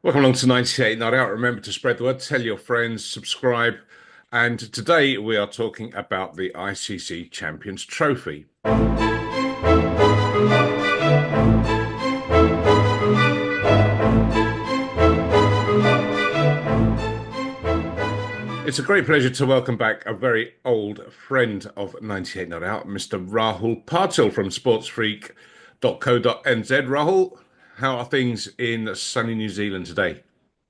Welcome along to 98 Not Out. Remember to spread the word, tell your friends, subscribe. And today we are talking about the ICC Champions Trophy. It's a great pleasure to welcome back a very old friend of 98 Not Out, Mr. Rahul Patil from sportsfreak.co.nz. Rahul, how are things in sunny New Zealand today?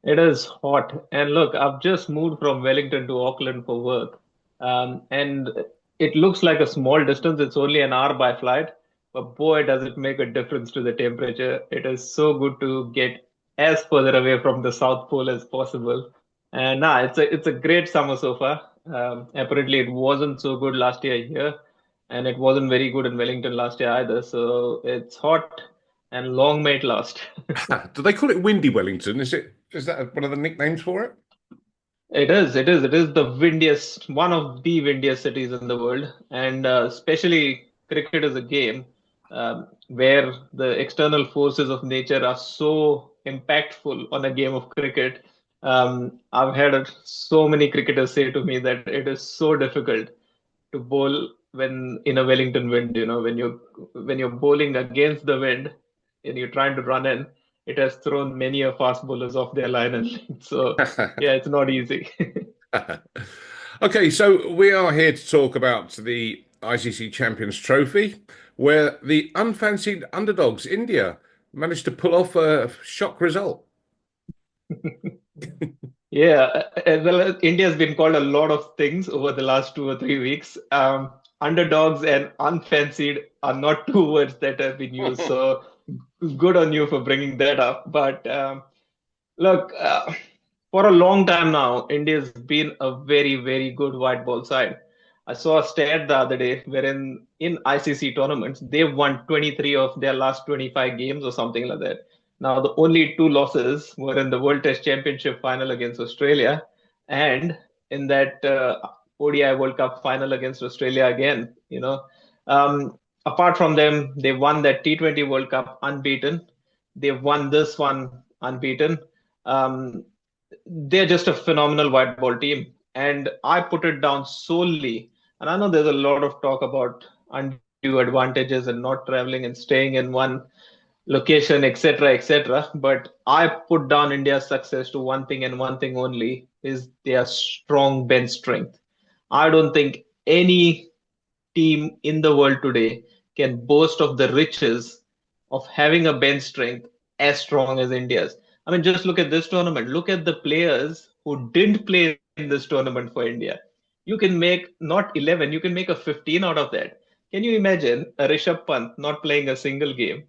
It is hot. And look, I've just moved from Wellington to Auckland for work. And it looks like a small distance. It's only an hour by flight. But boy, does it make a difference to the temperature. It is so good to get as further away from the South Pole as possible. And it's a great summer so far. Apparently, it wasn't so good last year here, and it wasn't very good in Wellington last year either. So it's hot and long may it last. Do they call it Windy Wellington? Is that one of the nicknames for it? It is the windiest, one of the windiest cities in the world, and especially cricket is a game where the external forces of nature are so impactful on a game of cricket. I've had so many cricketers say to me that it is so difficult to bowl when in a Wellington wind. When you're bowling against the wind and you're trying to run in, it has thrown many of fast bowlers off their line and length. So yeah, it's not easy. Okay, so we are here to talk about the ICC Champions Trophy, where the unfancied underdogs, India, managed to pull off a shock result. Yeah, well, India's been called a lot of things over the last 2 or 3 weeks. Underdogs and unfancied are not two words that have been used. So good on you for bringing that up. But look, for a long time now, India's been a very, very good white ball side. I saw a stat the other day wherein in ICC tournaments, they've won 23 of their last 25 games or something like that. Now, the only two losses were in the World Test Championship final against Australia and in that ODI World Cup final against Australia again. Apart from them, they won that T20 World Cup unbeaten. They've won this one unbeaten. Um, they're just a phenomenal white ball team. And I put it down solely. And I know there's a lot of talk about undue advantages and not traveling and staying in one location, etc., etc. But I put down India's success to one thing and one thing only is their strong bench strength. I don't think any team in the world today can boast of the riches of having a bench strength as strong as India's. I mean, just look at this tournament. Look at the players who didn't play in this tournament for India. You can make not 11, you can make a 15 out of that. Can you imagine a Rishabh Pant not playing a single game?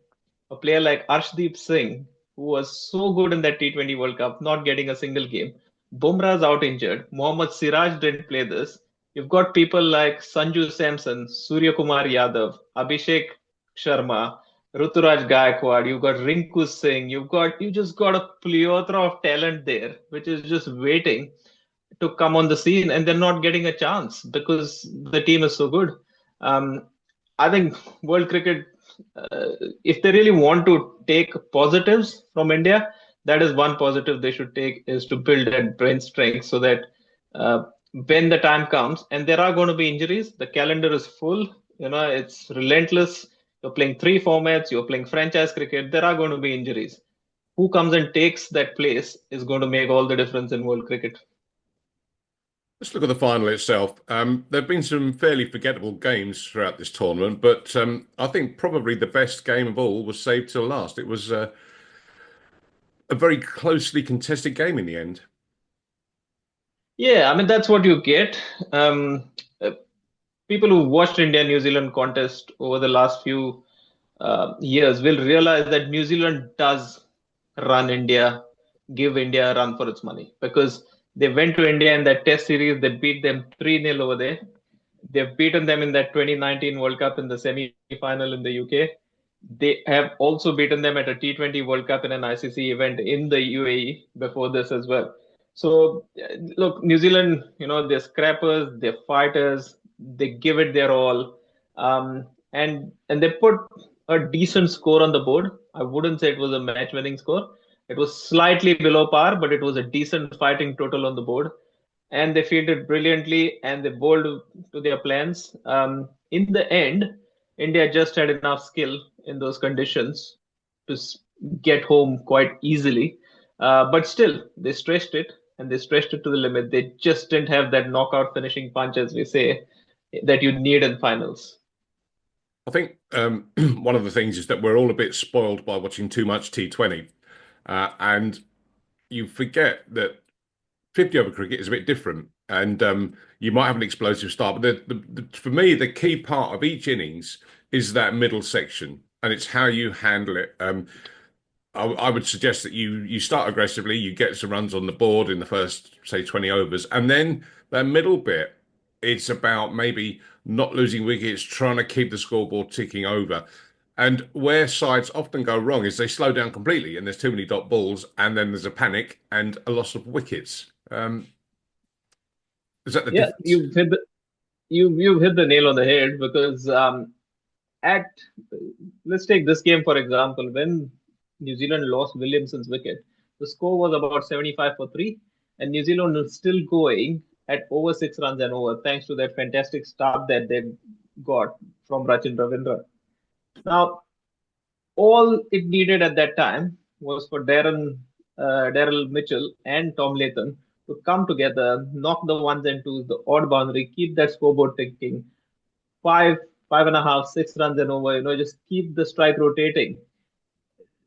A player like Arshdeep Singh, who was so good in that T20 World Cup, not getting a single game. Bumrah's out injured. Mohammad Siraj didn't play this. You've got people like Sanju Samson, Surya Kumar Yadav, Abhishek Sharma, Ruturaj Gaikwad, you've got Rinku Singh, you just got a plethora of talent there, which is just waiting to come on the scene, and they're not getting a chance because the team is so good. Um, I think world cricket, if they really want to take positives from India, that is one positive they should take is to build that brain strength so that uh, when the time comes and there are going to be injuries, the calendar is full. It's relentless. You're playing three formats. You're playing franchise cricket. There are going to be injuries. Who comes and takes that place is going to make all the difference in world cricket. Let's look at the final itself. There have been some fairly forgettable games throughout this tournament, but I think probably the best game of all was saved till last. It was a very closely contested game in the end. Yeah, I mean that's what you get. Uh, People who watched India New Zealand contest over the last few years will realize that New Zealand does run India, give India a run for its money because they went to India in that Test series. They beat them 3-0 over there. They've beaten them in that 2019 World Cup in the semi-final in the UK. They have also beaten them at a T20 World Cup in an ICC event in the UAE before this as well. So, look, New Zealand, they're scrappers, they're fighters, they give it their all, and they put a decent score on the board. I wouldn't say it was a match-winning score. It was slightly below par, but it was a decent fighting total on the board. And they fielded brilliantly and they bowled to their plans. In the end, India just had enough skill in those conditions to get home quite easily. But still, they stretched it and they stretched it to the limit. They just didn't have that knockout finishing punch, as we say, that you need in finals. I think one of the things is that we're all a bit spoiled by watching too much T20, and you forget that 50 over cricket is a bit different, and you might have an explosive start. But for me, the key part of each innings is that middle section, and it's how you handle it. I would suggest that you start aggressively, you get some runs on the board in the first, say, 20 overs, and then that middle bit, it's about maybe not losing wickets, trying to keep the scoreboard ticking over. And where sides often go wrong is they slow down completely, and there's too many dot balls, and then there's a panic and a loss of wickets. Is that the Yeah, difference? you've hit the nail on the head because at let's take this game for example. When New Zealand lost Williamson's wicket, the score was about 75 for three, and New Zealand was still going at over 6 runs and over, thanks to that fantastic start that they got from Rachin Ravindra. Now, all it needed at that time was for Daryl Mitchell and Tom Latham to come together, knock the ones and twos, the odd boundary, keep that scoreboard ticking, five, 5.5, 6 runs and over, just keep the strike rotating.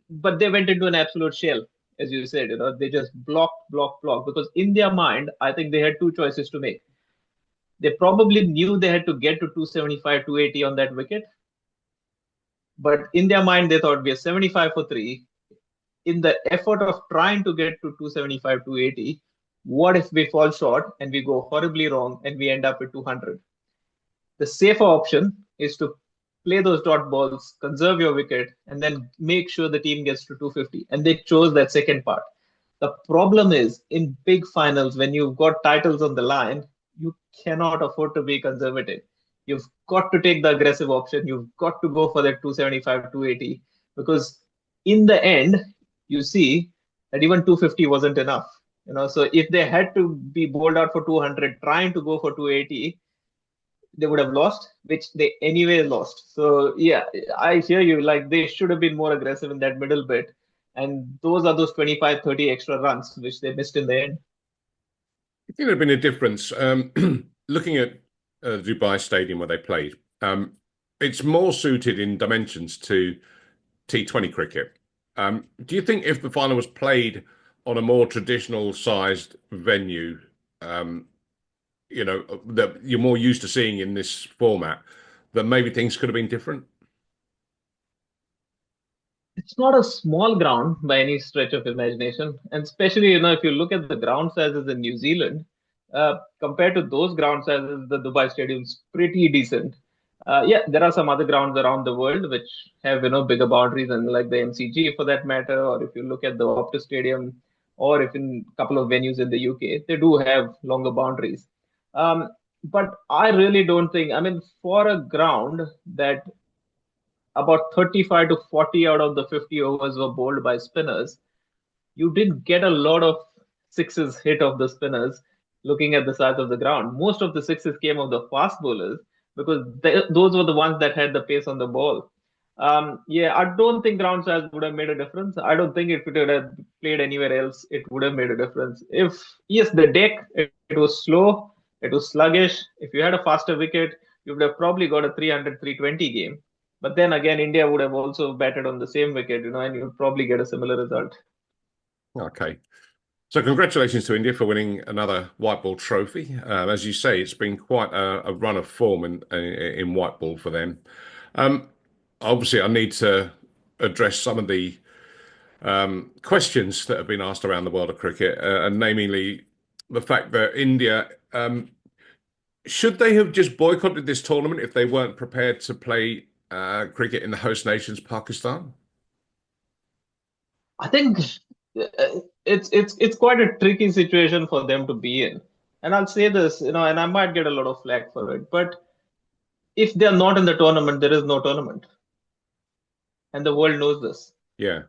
But they went into an absolute shell, as you said, they just blocked, because in their mind, I think they had two choices to make. They probably knew they had to get to 275, 280 on that wicket. But in their mind, they thought we are 75 for three. In the effort of trying to get to 275, 280, what if we fall short and we go horribly wrong and we end up with 200? The safer option is to play those dot balls, conserve your wicket, and then make sure the team gets to 250. And they chose that second part. The problem is in big finals, when you've got titles on the line, you cannot afford to be conservative. You've got to take the aggressive option. You've got to go for that 275, 280, because in the end, you see that even 250 wasn't enough. So if they had to be bowled out for 200, trying to go for 280, they would have lost, which they anyway lost. So yeah, I hear you. Like they should have been more aggressive in that middle bit, and those are those 25, 30 extra runs which they missed in the end. I think there'd been a difference. Looking at Dubai Stadium where they played, it's more suited in dimensions to T20 cricket. Do you think if the final was played on a more traditional sized venue, that you're more used to seeing in this format, that maybe things could have been different? It's not a small ground by any stretch of imagination, and especially if you look at the ground sizes in New Zealand, compared to those ground sizes, the Dubai Stadium's pretty decent. Yeah, there are some other grounds around the world which have bigger boundaries, and like the MCG for that matter, or if you look at the Optus Stadium, or if in a couple of venues in the UK, they do have longer boundaries. But I really don't think, I mean, for a ground that about 35 to 40 out of the 50 overs were bowled by spinners, you did get a lot of sixes hit of the spinners looking at the size of the ground. Most of the sixes came of the fast bowlers because those were the ones that had the pace on the ball. Yeah, I don't think ground size would have made a difference. I don't think if it would have played anywhere else, it would have made a difference. If, yes, the deck, it was slow, it was sluggish. If you had a faster wicket, you would have probably got a 300, 320 game. But then again, India would have also batted on the same wicket, and you'd probably get a similar result. Okay. So congratulations to India for winning another white ball trophy. As you say, it's been quite a run of form in white ball for them. Obviously, I need to address some of the questions that have been asked around the world of cricket, and namely the fact that India, should they have just boycotted this tournament if they weren't prepared to play cricket in the host nations, Pakistan? I think it's quite a tricky situation for them to be in. And I'll say this, and I might get a lot of flack for it, but if they're not in the tournament, there is no tournament. And the world knows this. Yeah.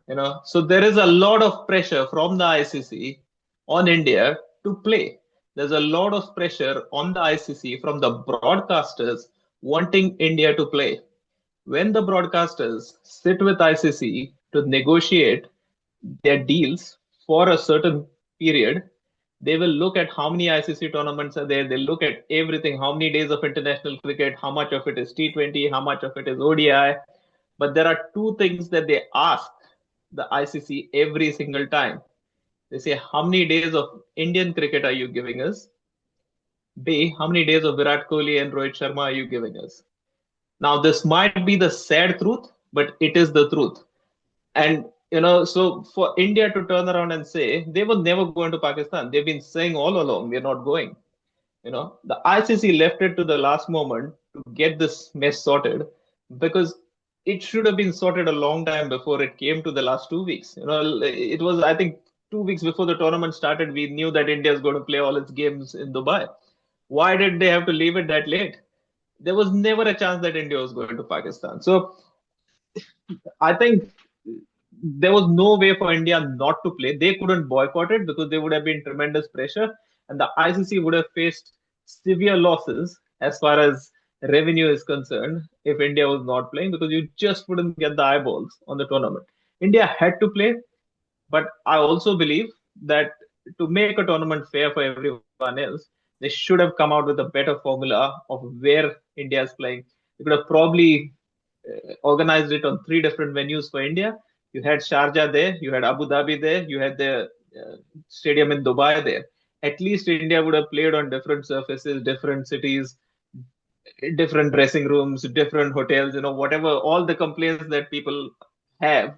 So there is a lot of pressure from the ICC on India to play. There's a lot of pressure on the ICC from the broadcasters wanting India to play. When the broadcasters sit with ICC to negotiate their deals for a certain period, they will look at how many ICC tournaments are there. They look at everything, how many days of international cricket, how much of it is T20, how much of it is ODI. But there are two things that they ask the ICC every single time. They say, how many days of Indian cricket are you giving us? B, how many days of Virat Kohli and Rohit Sharma are you giving us? Now, this might be the sad truth, but it is the truth. And, so for India to turn around and say they were never going to Pakistan, they've been saying all along, we're not going. The ICC left it to the last moment to get this mess sorted because it should have been sorted a long time before it came to the last 2 weeks. It was, I think, 2 weeks before the tournament started, we knew that India is going to play all its games in Dubai. Why did they have to leave it that late? There was never a chance that India was going to Pakistan. So I think there was no way for India not to play. They couldn't boycott it because there would have been tremendous pressure, and the ICC would have faced severe losses as far as revenue is concerned if India was not playing because you just wouldn't get the eyeballs on the tournament. India had to play, but I also believe that to make a tournament fair for everyone else, they should have come out with a better formula of where India is playing. They could have probably organized it on 3 different venues for India. You had Sharjah there, you had Abu Dhabi there, you had the stadium in Dubai there. At least India would have played on different surfaces, different cities, different dressing rooms, different hotels, whatever, all the complaints that people have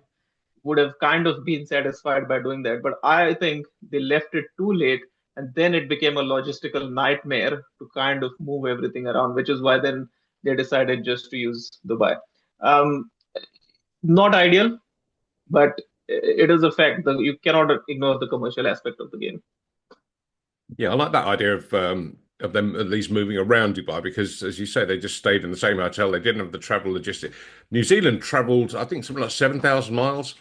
would have kind of been satisfied by doing that. But I think they left it too late, and then it became a logistical nightmare to kind of move everything around, which is why then they decided just to use Dubai. Um, Not ideal, but it is a fact that you cannot ignore the commercial aspect of the game. Yeah, I like that idea of them at least moving around Dubai because, as you say, they just stayed in the same hotel. They didn't have the travel logistics. New Zealand travelled, I think, something like 7,000 miles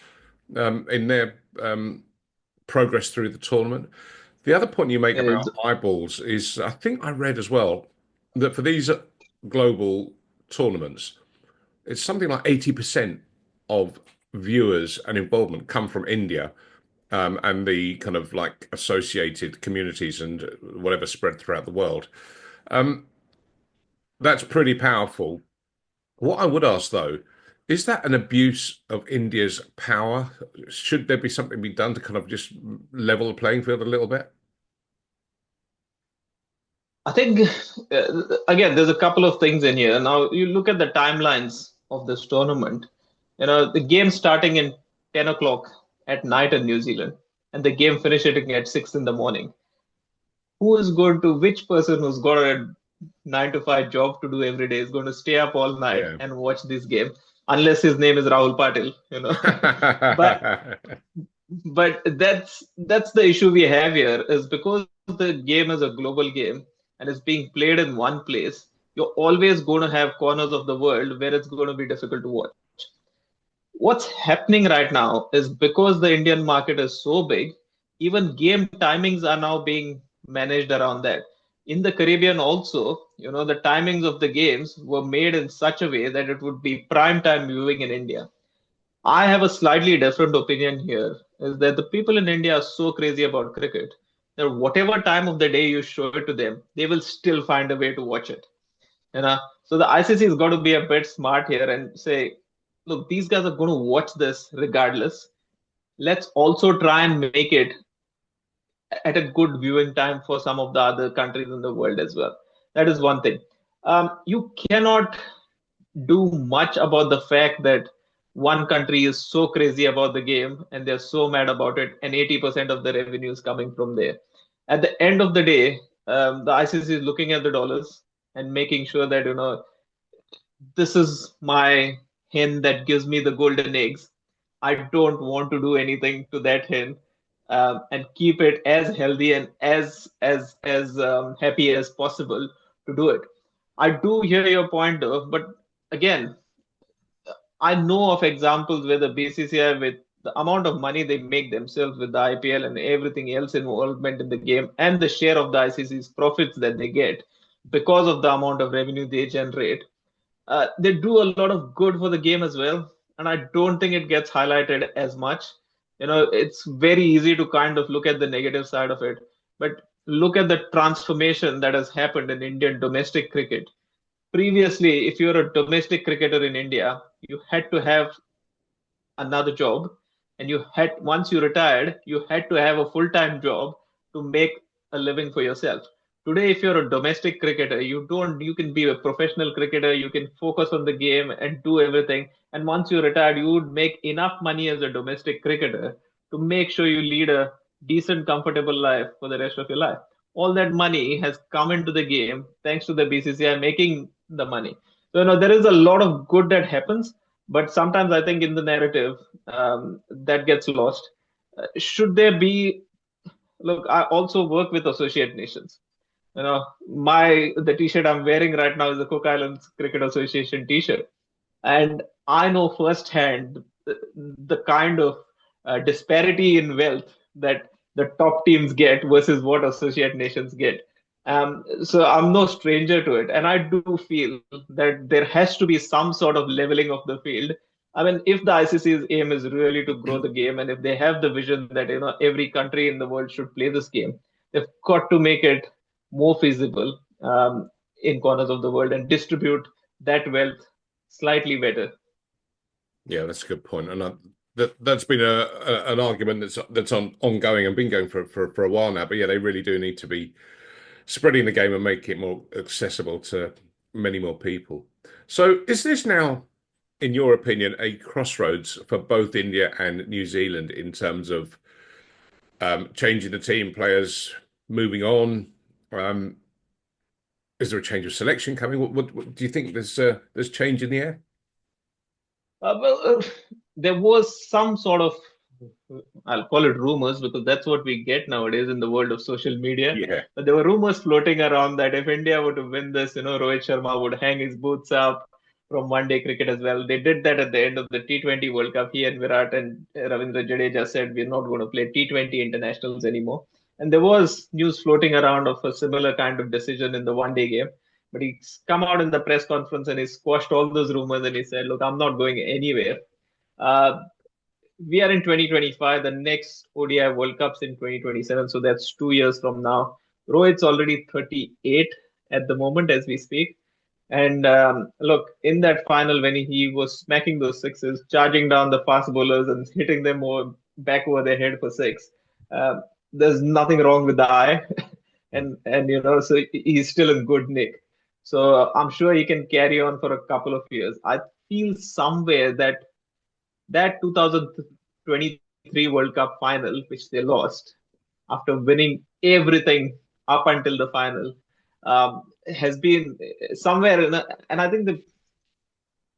in their progress through the tournament. The other point you make about eyeballs is, I think I read as well that for these global tournaments, it's something like 80% of viewers and involvement come from India and the kind of like associated communities and whatever spread throughout the world. Um, that's pretty powerful. What I would ask though, is that an abuse of India's power? Should there be something be done to kind of just level the playing field a little bit? I think, again, there's a couple of things in here. Now, you look at the timelines of this tournament. The game starting in 10 o'clock at night in New Zealand, and the game finishing at 6 in the morning. Which person who's got a 9 to 5 job to do every day is going to stay up all night Yeah. and watch this game, unless his name is Rahul Patil, But but that's the issue we have here is because the game is a global game and it's being played in one place, you're always going to have corners of the world where it's going to be difficult to watch. What's happening right now is because the Indian market is so big, even game timings are now being managed around that. In the Caribbean also, the timings of the games were made in such a way that it would be prime time viewing in India. I have a slightly different opinion here, is that the people in India are so crazy about cricket that whatever time of the day you show it to them, they will still find a way to watch it. So the ICC has got to be a bit smart here and say, look, these guys are going to watch this regardless. Let's also try and make it at a good viewing time for some of the other countries in the world as well. That is one thing. You cannot do much about the fact that one country is so crazy about the game and they're so mad about it, and 80% of the revenue is coming from there. At the end of the day, the ICC is looking at the dollars and making sure that this is my hen that gives me the golden eggs. I don't want to do anything to that hen, and keep it as healthy and as happy as possible to do it. I do hear your point though, but again, I know of examples where the BCCI, with the amount of money they make themselves with the IPL and everything else involvement in the game, and the share of the ICC's profits that they get because of the amount of revenue they generate, they do a lot of good for the game as well. And I don't think it gets highlighted as much. It's very easy to kind of look at the negative side of it, but look at the transformation that has happened in Indian domestic cricket. Previously, if you're a domestic cricketer in India, you had to have another job, and once you retired, you had to have a full-time job to make a living for yourself. Today, if you're a domestic cricketer, you can be a professional cricketer, you can focus on the game and do everything, and once you're retired, you would make enough money as a domestic cricketer to make sure you lead a decent, comfortable life for the rest of your life. All that money has come into the game thanks to the BCCI making the money. So there is a lot of good that happens, but sometimes I think in the narrative, that gets lost. Should there be? Look, I also work with associate nations. The T-shirt I'm wearing right now is the Cook Islands Cricket Association T-shirt, and I know firsthand the kind of disparity in wealth that the top teams get versus what associate nations get. So I'm no stranger to it, and I do feel that there has to be some sort of leveling of the field. I mean, if the ICC's aim is really to grow the game, and if they have the vision that every country in the world should play this game, they've got to make it more feasible in corners of the world and distribute that wealth slightly better. Yeah, that's a good point, and that's been an argument that's ongoing and been going for a while now. But yeah, they really do need to be spreading the game and make it more accessible to many more people. So, is this now, in your opinion, a crossroads for both India and New Zealand in terms of changing the team, players moving on? Is there a change of selection coming? What do you think? There's change in the air? There was some sort of, I'll call it rumors because that's what we get nowadays in the world of social media. Yeah. But there were rumors floating around that if India were to win this, Rohit Sharma would hang his boots up from one-day cricket as well. They did that at the end of the T20 World Cup. He and Virat and Ravindra Jadeja said we're not going to play T20 internationals anymore. And there was news floating around of a similar kind of decision in the one-day game. But he's come out in the press conference and he squashed all those rumors and he said, look, I'm not going anywhere. We are in 2025. The next ODI World Cup's in 2027. So that's 2 years from now. Rohit's already 38 at the moment as we speak. And look, in that final, when he was smacking those sixes, charging down the fast bowlers and hitting them back over their head for six, there's nothing wrong with the eye. and so he's still in good nick. So I'm sure he can carry on for a couple of years. I feel somewhere that 2023 World Cup final, which they lost after winning everything up until the final, has been somewhere. And I think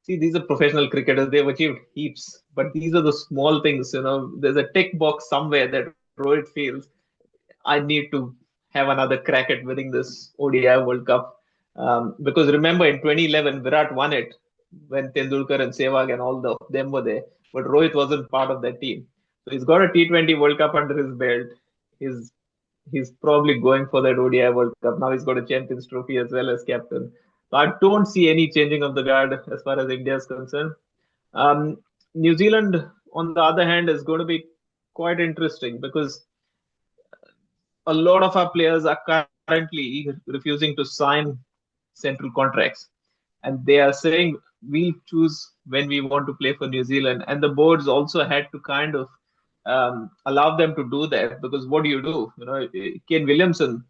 these are professional cricketers. They've achieved heaps, but these are the small things. There's a tick box somewhere that Rohit feels I need to have another crack at winning this ODI World Cup. Because remember, in 2011, Virat won it when Tendulkar and Sehwag and all of them were there, but Rohit wasn't part of that team. So he's got a T20 World Cup under his belt. He's probably going for that ODI World Cup. Now he's got a Champions Trophy as well as captain. So I don't see any changing of the guard as far as India is concerned. New Zealand, on the other hand, is going to be quite interesting because a lot of our players are currently refusing to sign central contracts, and they are saying we'll choose when we want to play for New Zealand. And the boards also had to kind of allow them to do that, because what do you do? Kane Williamson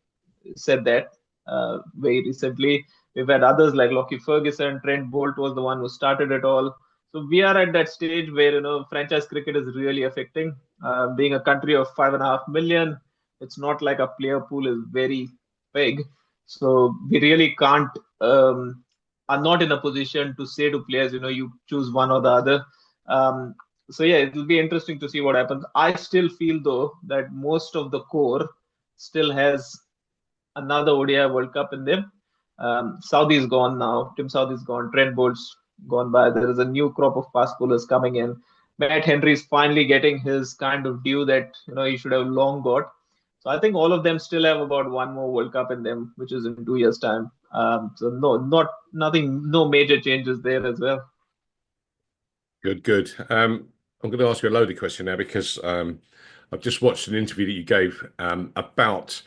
said that very recently. We've had others like Lockie Ferguson. Trent Bolt was the one who started it all. So we are at that stage where franchise cricket is really affecting. Being a country of 5.5 million, it's not like a player pool is very big. So we really can't, are not in a position to say to players, you choose one or the other. So yeah, it will be interesting to see what happens. I still feel though that most of the core still has another ODI World Cup in them. Southee's gone now. Tim Southee's gone. Trent Bolt's gone by. There is a new crop of fast bowlers coming in. Matt Henry is finally getting his kind of due that he should have long got. So I think all of them still have about one more World Cup in them, which is in 2 years' time. So no major changes there as well. Good, good. I'm going to ask you a loaded question now because I've just watched an interview that you gave about.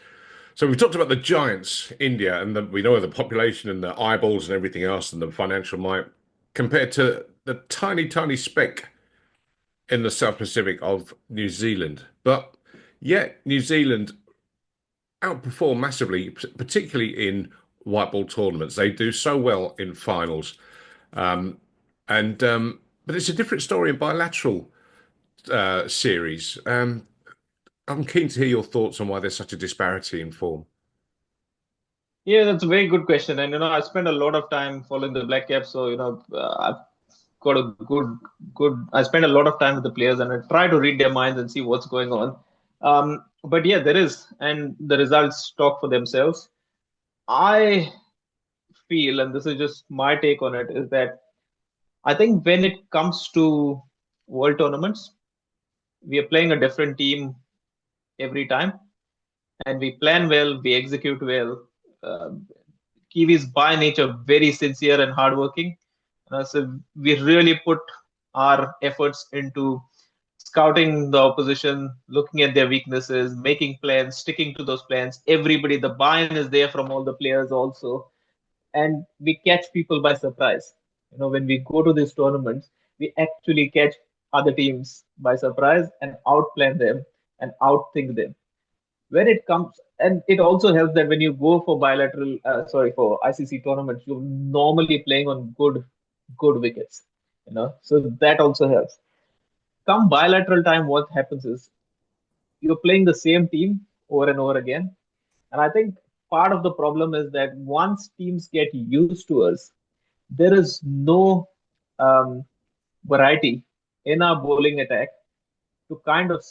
So we talked about the giants, India, and we know the population and the eyeballs and everything else and the financial might compared to the tiny, tiny speck in the South Pacific of New Zealand. But yet New Zealand outperform massively, particularly in white ball tournaments. They do so well in finals. Um, and but it's a different story in bilateral series. I'm keen to hear your thoughts on why there's such a disparity in form. Yeah, that's a very good question. And I spent a lot of time following the Black Caps, so I've got a good. I spend a lot of time with the players, and I try to read their minds and see what's going on. But yeah, there is, and the results talk for themselves. I feel, and this is just my take on it, is that I think when it comes to world tournaments, we are playing a different team every time, and we plan well, we execute well. Kiwis by nature very sincere and hardworking. So we really put our efforts into scouting the opposition, looking at their weaknesses, making plans, sticking to those plans. Everybody, the buy-in is there from all the players also, and we catch people by surprise. When we go to these tournaments, we actually catch other teams by surprise and outplan them and outthink them. When it comes, and it also helps that when you go for for ICC tournaments, you're normally playing on good wickets. So that also helps. Come bilateral time, what happens is you're playing the same team over and over again. And I think part of the problem is that once teams get used to us, there is no um, variety in our bowling attack to kind of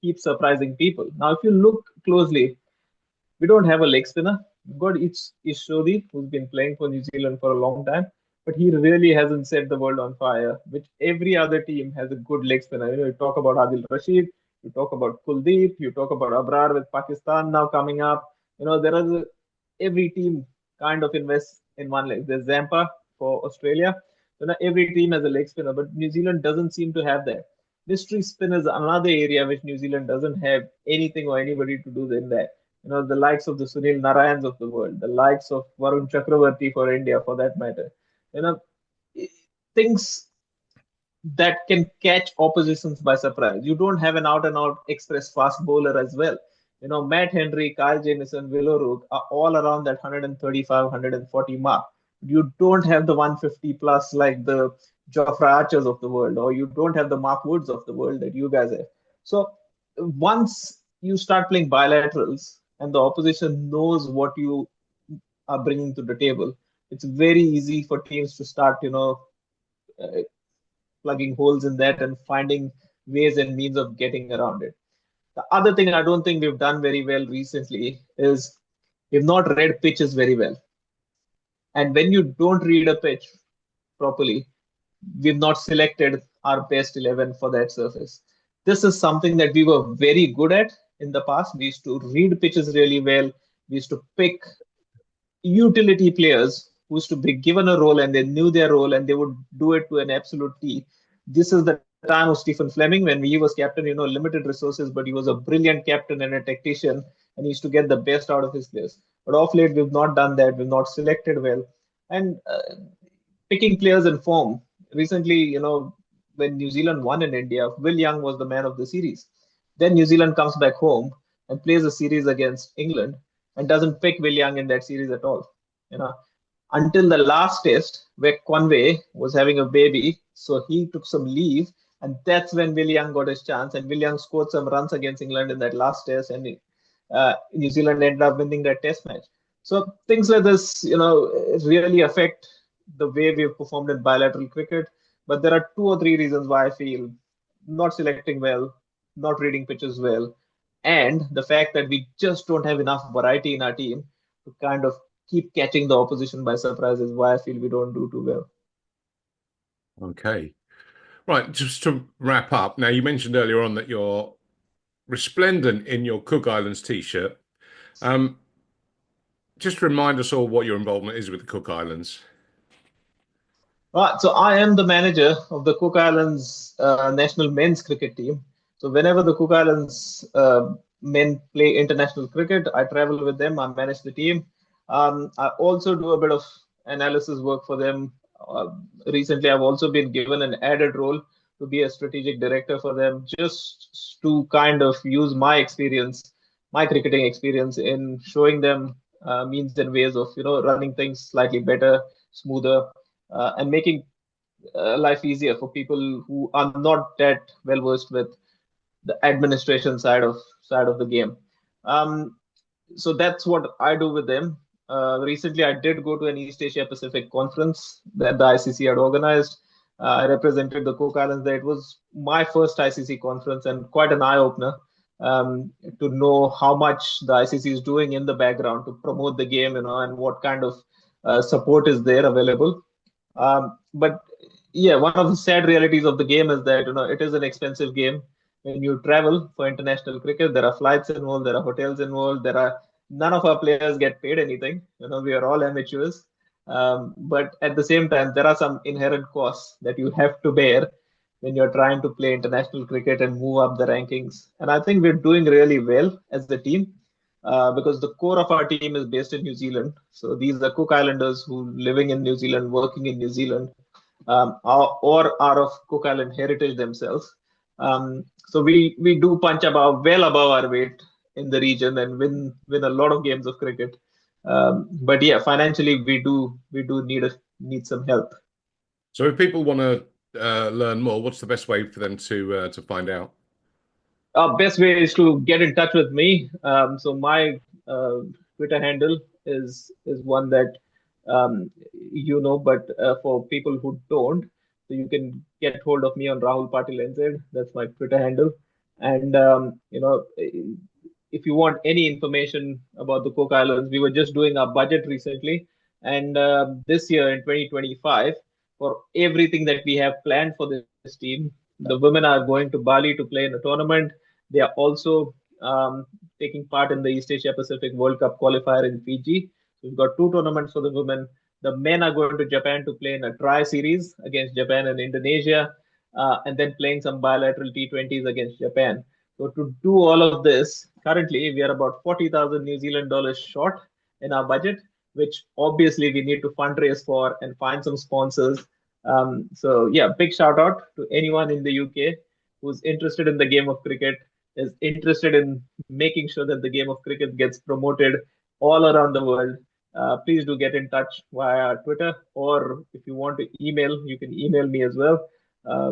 keep surprising people. Now, if you look closely, we don't have a leg spinner. We've got Ishodi, who's been playing for New Zealand for a long time, but he really hasn't set the world on fire, which every other team has a good leg spinner. You talk about Adil Rashid, you talk about Kuldeep, you talk about Abrar with Pakistan now coming up. Every team kind of invests in one leg. There's Zampa for Australia. So now every team has a leg spinner, but New Zealand doesn't seem to have that. Mystery spin is another area which New Zealand doesn't have anything or anybody to do in that. The likes of the Sunil Narayans of the world, the likes of Varun Chakravarti for India, for that matter. You know, things that can catch oppositions by surprise. You don't have an out-and-out express fast bowler as well. Matt Henry, Kyle Jamieson, Will O'Rourke are all around that 135, 140 mark. You don't have the 150 plus like the Jofra Archers of the world, or you don't have the Mark Woods of the world that you guys have. So once you start playing bilaterals and the opposition knows what you are bringing to the table, it's very easy for teams to start, plugging holes in that and finding ways and means of getting around it. The other thing I don't think we've done very well recently is we've not read pitches very well. And when you don't read a pitch properly, we've not selected our best 11 for that surface. This is something that we were very good at in the past. We used to read pitches really well. We used to pick utility players who used to be given a role and they knew their role and they would do it to an absolute T. This is the time of Stephen Fleming when he was captain, limited resources, but he was a brilliant captain and a tactician and he used to get the best out of his players. But off late, we've not done that. We've not selected well. And picking players in form. Recently, when New Zealand won in India, Will Young was the man of the series. Then New Zealand comes back home and plays a series against England and doesn't pick Will Young in that series at all. Until the last test where Conway was having a baby, so he took some leave, and that's when Will Young got his chance, and Will Young scored some runs against England in that last test, and New Zealand ended up winning that test match. So things like this, really affect the way we've performed in bilateral cricket. But there are 2 or 3 reasons why I feel not selecting well, not reading pitches well, and the fact that we just don't have enough variety in our team to kind of keep catching the opposition by surprise is why I feel we don't do too well. Okay. Right, just to wrap up, now you mentioned earlier on that you're resplendent in your Cook Islands t-shirt. Um, just remind us all what your involvement is with the Cook Islands. Right, so I am the manager of the Cook Islands national men's cricket team. So whenever the Cook Islands men play international cricket, I travel with them. I manage the team. I also do a bit of analysis work for them. Recently, I've also been given an added role to be a strategic director for them, just to kind of use my experience, my cricketing experience, in showing them means and ways of running things slightly better, smoother, and making life easier for people who are not that well versed with the administration side of the game. Um, so that's what I do with them. Recently, I did go to an East Asia Pacific conference that the ICC had organized. I represented the Cook Islands there. It was my first ICC conference and quite an eye opener to know how much the ICC is doing in the background to promote the game, and what kind of support is there available. But yeah, one of the sad realities of the game is that it is an expensive game. When you travel for international cricket, there are flights involved, there are hotels involved, there are none of our players get paid anything. We are all amateurs. But at the same time, there are some inherent costs that you have to bear when you're trying to play international cricket and move up the rankings. And I think we're doing really well as the team because the core of our team is based in New Zealand. So these are Cook Islanders who living in New Zealand, working in New Zealand, or are of Cook Island heritage themselves. So we do punch well above our weight in the region and win a lot of games of cricket. But yeah, financially we do need some help. So if people want to learn more, what's the best way for them to find out? Best way is to get in touch with me. So my Twitter handle is one that but for people who don't, so you can get hold of me on Rahul Patil NZ. That's my Twitter handle. And if you want any information about the Cook Islands, we were just doing our budget recently, and this year in 2025, for everything that we have planned for this team, the women are going to Bali to play in a tournament. They are also taking part in the East Asia Pacific World Cup qualifier in Fiji. So we've got two tournaments for the women. The men are going to Japan to play in a tri series against Japan and Indonesia, and then playing some bilateral T20s against Japan. So to do all of this, currently we are about 40,000 New Zealand dollars short in our budget, which obviously we need to fundraise for and find some sponsors. So yeah, big shout out to anyone in the UK who's interested in the game of cricket, is interested in making sure that the game of cricket gets promoted all around the world. Please do get in touch via Twitter, or if you want to email, you can email me as well.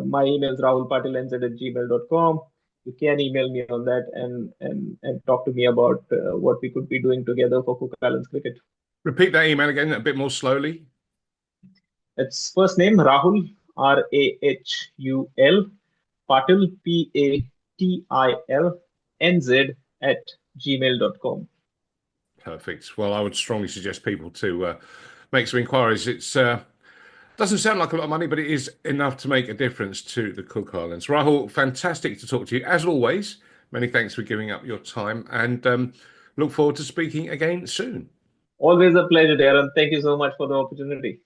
My email is rahulpatilenz@gmail.com. You can email me on that and talk to me about what we could be doing together for Cook Islands cricket. Repeat that email again a bit more slowly. It's first name Rahul, Rahul, Patil, PATIL, @gmail.com. Perfect. Well, I would strongly suggest people to make some inquiries. It's doesn't sound like a lot of money, but it is enough to make a difference to the Cook Islands. Rahul, fantastic to talk to you as always. Many thanks for giving up your time, and look forward to speaking again soon. Always a pleasure, Darren. Thank you so much for the opportunity.